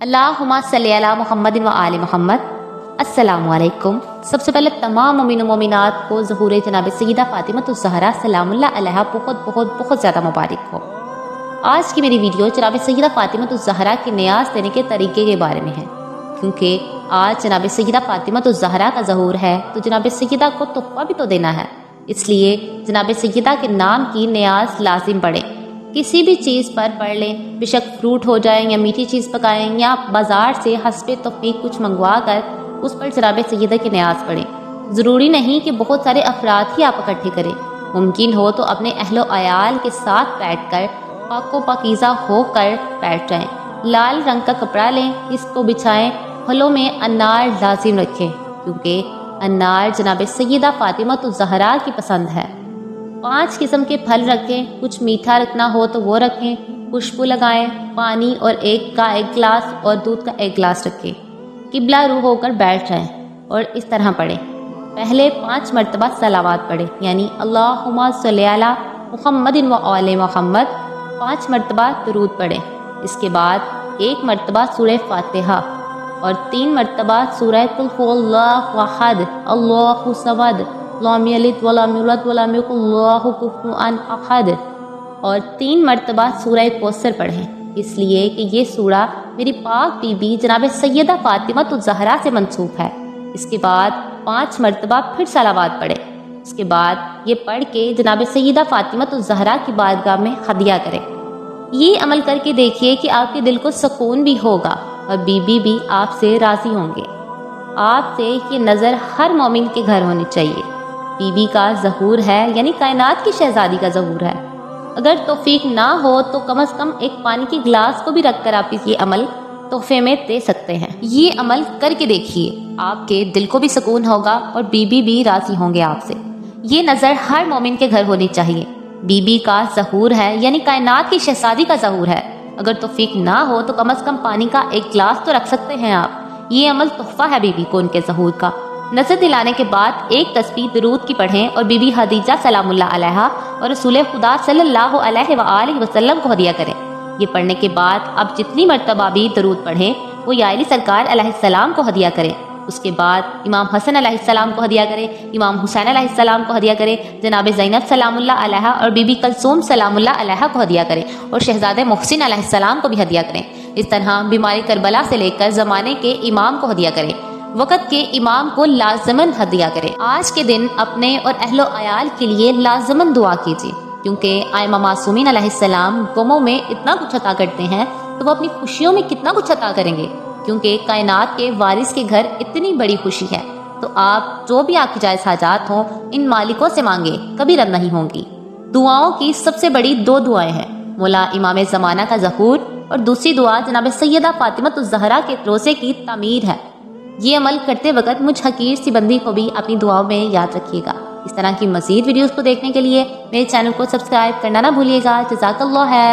अल्लाहुम्मा सल्ली अला मुहम्मद व आले मोहम्मद। अस्सलामु अलैकुम। सबसे पहले तमाम मोमिन मोमिनात को ज़हूर जनाब सय्यदा फ़ातिमतुज़ ज़हरा सलामुल्लाह अलैहा बहुत बहुत बहुत ज़्यादा मुबारक हो। आज की मेरी वीडियो जनाब सय्यदा फ़ातिमतुज़ ज़हरा के न्याज़ देने के तरीके के बारे में है, क्योंकि आज जनाब सय्यदा फ़ातिमतुज़ ज़हरा का ज़हूर है तो जनाब सय्यदा को तोहफ़ा भी तो देना है। इसलिए जनाब सय्यदा के नाम की न्याज़ लाजिम पढ़ें। किसी भी चीज़ पर पढ़ लें, बेशक फ्रूट हो जाए या मीठी चीज़ पकाएं या बाज़ार से हस्बे तौफीक कुछ मंगवा कर उस पर जनाब सय्यदा की न्याज़ पढ़ें। ज़रूरी नहीं कि बहुत सारे अफराद ही आप इकट्ठे करें, मुमकिन हो तो अपने अहलो अयाल के साथ बैठ कर पाको पाकीज़ा होकर बैठ जाएँ। लाल रंग का कपड़ा लें, इसको बिछाएं। फलों में अनार लाजिम रखें, क्योंकि अनार जनाब सय्यदा फ़ातिमतुज़ ज़हरा की पसंद है। 5 किस्म के फल रखें, कुछ मीठा रखना हो तो वो रखें। खुशबू लगाएं। पानी और एक गिलास और दूध का 1 गिलास रखें। किबला रू होकर बैठ जाएं और इस तरह पढ़ें। पहले 5 मरतबा सलावात पढ़ें, यानी अल्लाहुम्मा सल्ली अला मुहम्मदिन व आले मोहम्मद। 5 मरतबा दुरूद पढ़ें। इसके बाद 1 मरतबा सूरह फातिहा और 3 मरतबा सूरह कुल हुवल्लाहु अहद अल्लाहु समद लम यलिद वलम यूलद वलम यकुल लहु कुफुवन अहद और 3 मरतबा सूरह कौसर पढ़ें, इसलिए कि ये सूरा मेरी पाक बीबी जनाब सय्यदा फ़ातिमतुज़ ज़हरा से मंसूब है। इसके बाद 5 मरतबा फिर सलावात पढ़ें। इसके बाद ये पढ़ के जनाब सय्यदा फ़ातिमतुज़ ज़हरा की बारगाह में हदिया करें। ये अमल करके देखिए कि आपके दिल को सुकून भी होगा और बीबी भी आपसे राज़ी होंगे। आपसे ये नज़र हर मोमिन के घर होनी चाहिए। बीबी का ज़हूर है, यानी कायनात की शहज़ादी का ज़हूर है। अगर तौफीक ना हो तो कम से कम एक पानी के गिलास को भी रखकर आप ये अमल तोहफे में दे सकते हैं। ये अमल करके देखिए, आपके दिल को भी सुकून होगा और बीबी भी राज़ी होंगे आपसे। ये नज़र हर मोमिन के घर होनी चाहिए। बीबी का ज़हूर है, यानी कायनात की शहज़ादी का ज़हूर है। अगर तौफीक ना हो तो कम से कम पानी का 1 गिलास तो रख सकते हैं आप। ये अमल तोहफ़ा है बीबी को उनके ज़हूर का। नज़र दिलाने के बाद 1 तस्बीह दुरूद की पढ़ें और बीबी हदीजा सलामुल्लाह अलैहा और रसूल खुदा सल्लल्लाहु अलैहि वसल्लम को हदिया करें। ये पढ़ने के बाद अब जितनी मरतबा भी दुरूद पढ़ें वो या अली सरकार अलैहिस्सलाम को हदिया करें। उसके बाद इमाम हसन अलैहिस्सलाम को हदिया करें, इमाम हुसैन अलैहिस्सलाम को हदिया करें, जनाब ज़ैनब सलामुल्लाह अलैहा और बीबी कलसूम सलामुल्लाह अलैहा को हदिया करें और शहजादे मुहसिन अलैहिस्सलाम को भी हदिया करें। इस तरह बीमारी करबला से लेकर ज़माने के इमाम को हदिया करें, वक़्त के इमाम को लाज़मन हदिया करें। आज के दिन अपने और अहलो अयाल के लिए लाज़मन दुआ कीजिए, क्योंकि आइमा मासूमीन अलैहिस्सलाम गमों में इतना कुछ अता करते हैं तो वो अपनी खुशियों में कितना कुछ अता करेंगे, क्योंकि कायनात के वारिस के घर इतनी बड़ी खुशी है। तो आप जो भी आपकी जायज़ हाजात हों इन मालिकों से मांगे, कभी रद्द नहीं होंगी। दुआओं की सबसे बड़ी 2 दुआएं हैं, मौला इमाम ज़माना का ज़हूर और दूसरी दुआ जनाब सय्यदा फ़ातिमतुज़ ज़हरा के रोज़े की तामीर है। ये अमल करते वक्त मुझ हकीर सी बंदी को भी अपनी दुआओं में याद रखिएगा। इस तरह की मज़ीद वीडियोस को देखने के लिए मेरे चैनल को सब्सक्राइब करना ना भूलिएगा। जज़ाकल्लाह है।